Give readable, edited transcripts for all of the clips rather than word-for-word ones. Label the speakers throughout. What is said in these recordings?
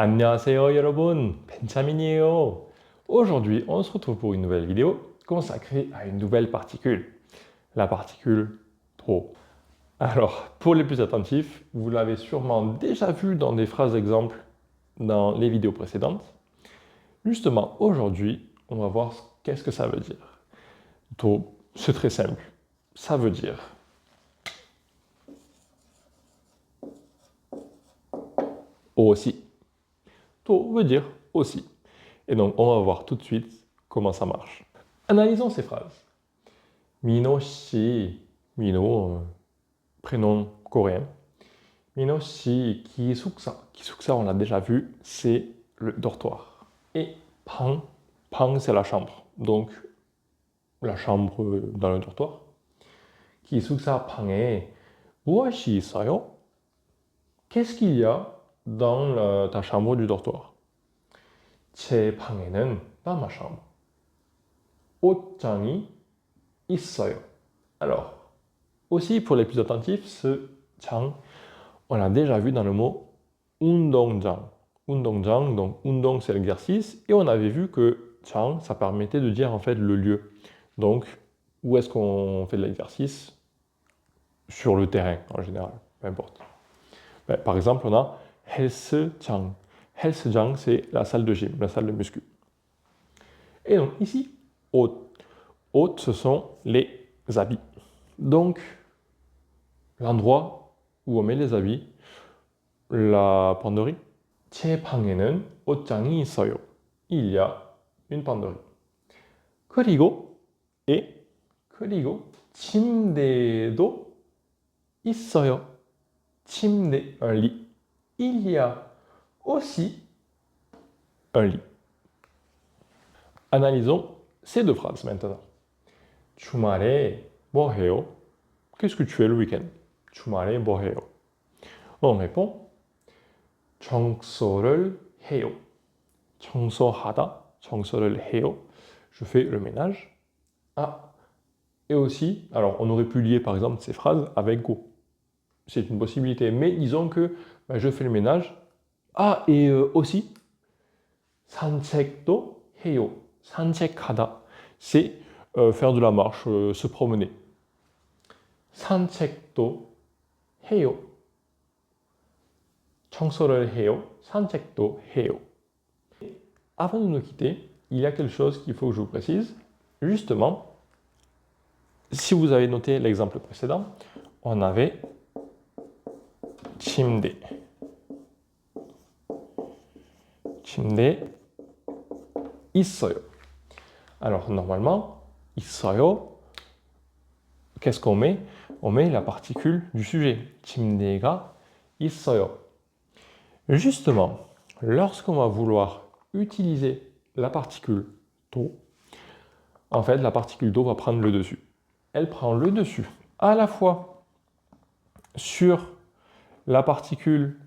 Speaker 1: 안녕하세요 여러분, 벤자민이에요. Aujourd'hui, on se retrouve pour une nouvelle vidéo consacrée à une nouvelle particule, la particule tau. Alors, pour les plus attentifs, vous l'avez sûrement déjà vu dans des phrases exemples dans les vidéos précédentes. Justement, aujourd'hui, on va voir qu'est-ce que ça veut dire. Tau, c'est très simple. Ça veut dire aussi. Tau veut dire aussi. Et donc, on va voir tout de suite comment ça marche. Analysons ces phrases. Mino shi, Mino, prénom coréen. Mino shi kisuksa. Kisuksa, on l'a déjà vu, c'est le dortoir. Et pang, pang c'est la chambre. Donc, la chambre dans le dortoir. Kisuksa pang에 무엇이 있어요? Qu'est-ce qu'il y a dans ta chambre du dortoir? 제 방에는, dans ma chambre, 옷장이 있어요. Alors, aussi pour les plus attentifs, ce 장, on l'a déjà vu dans le mot 운동장. 운동장, donc 운동 c'est l'exercice, et on avait vu que 장, ça permettait de dire en fait le lieu. Donc, où est-ce qu'on fait de l'exercice? Sur le terrain en général, peu importe. Par exemple, on a 헬스장. 헬스장, c'est la salle de gym, la salle de muscu. Et donc ici, 옷. 옷, ce sont les habits. Donc, l'endroit où on met les habits, la penderie. 제 방에는 옷장이 있어요. Il y a une penderie. 그리고, 그리고 침대도 있어요. 침대, un lit. Il y a aussi un lit. Analysons ces deux phrases maintenant. 주말에 뭐 해요? Qu'est-ce que tu fais le week-end? 주말에 뭐 해요? On répond 청소를 해요. 청소하다, 청소를 해요. Je fais le ménage. Ah, et aussi, alors on aurait pu lier par exemple ces phrases avec go. C'est une possibilité, mais disons que je fais le ménage. Ah, et aussi, 산책도 해요. 산책하다, c'est faire de la marche, se promener. 산책도 해요. 청소를 해요. 산책도 해요. Avant de nous quitter, il y a quelque chose qu'il faut que je vous précise. Justement, si vous avez noté l'exemple précédent, on avait 침대. 침대 있어요. Alors normalement, 있어요, qu'est-ce qu'on met? On met la particule du sujet. 침대가 있어요. Justement, lorsqu'on va vouloir utiliser la particule 도, en fait, la particule 도 va prendre le dessus. Elle prend le dessus à la fois sur la particule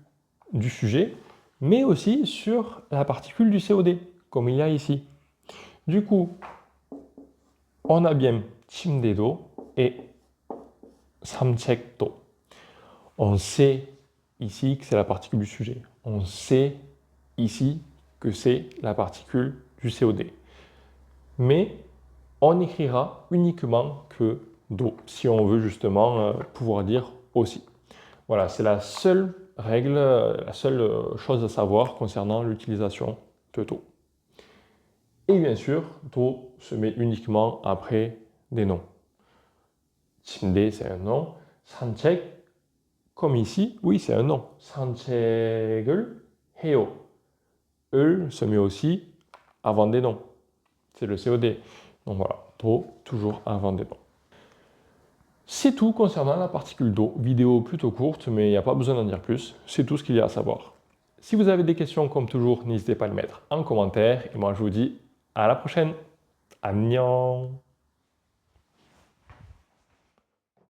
Speaker 1: du sujet, mais aussi sur la particule du COD, comme il y a ici. Du coup, on a bien 침대도 et 산책도. On sait ici que c'est la particule du sujet. On sait ici que c'est la particule du COD. Mais on écrira uniquement que do, si on veut justement pouvoir dire aussi. Voilà, c'est la seule règle, la seule chose à savoir concernant l'utilisation de do. Et bien sûr, do se met uniquement après des noms. 침대, c'est un nom. 산책, comme ici, oui, c'est un nom. 산책을 해요. 을 se met aussi avant des noms. C'est le COD. Donc voilà, do, toujours avant des noms. C'est tout concernant la particule do. Vidéo plutôt courte, mais il n'y a pas besoin d'en dire plus. C'est tout ce qu'il y a à savoir. Si vous avez des questions, comme toujours, n'hésitez pas à les mettre en commentaire. Et moi, je vous dis à la prochaine. 안녕.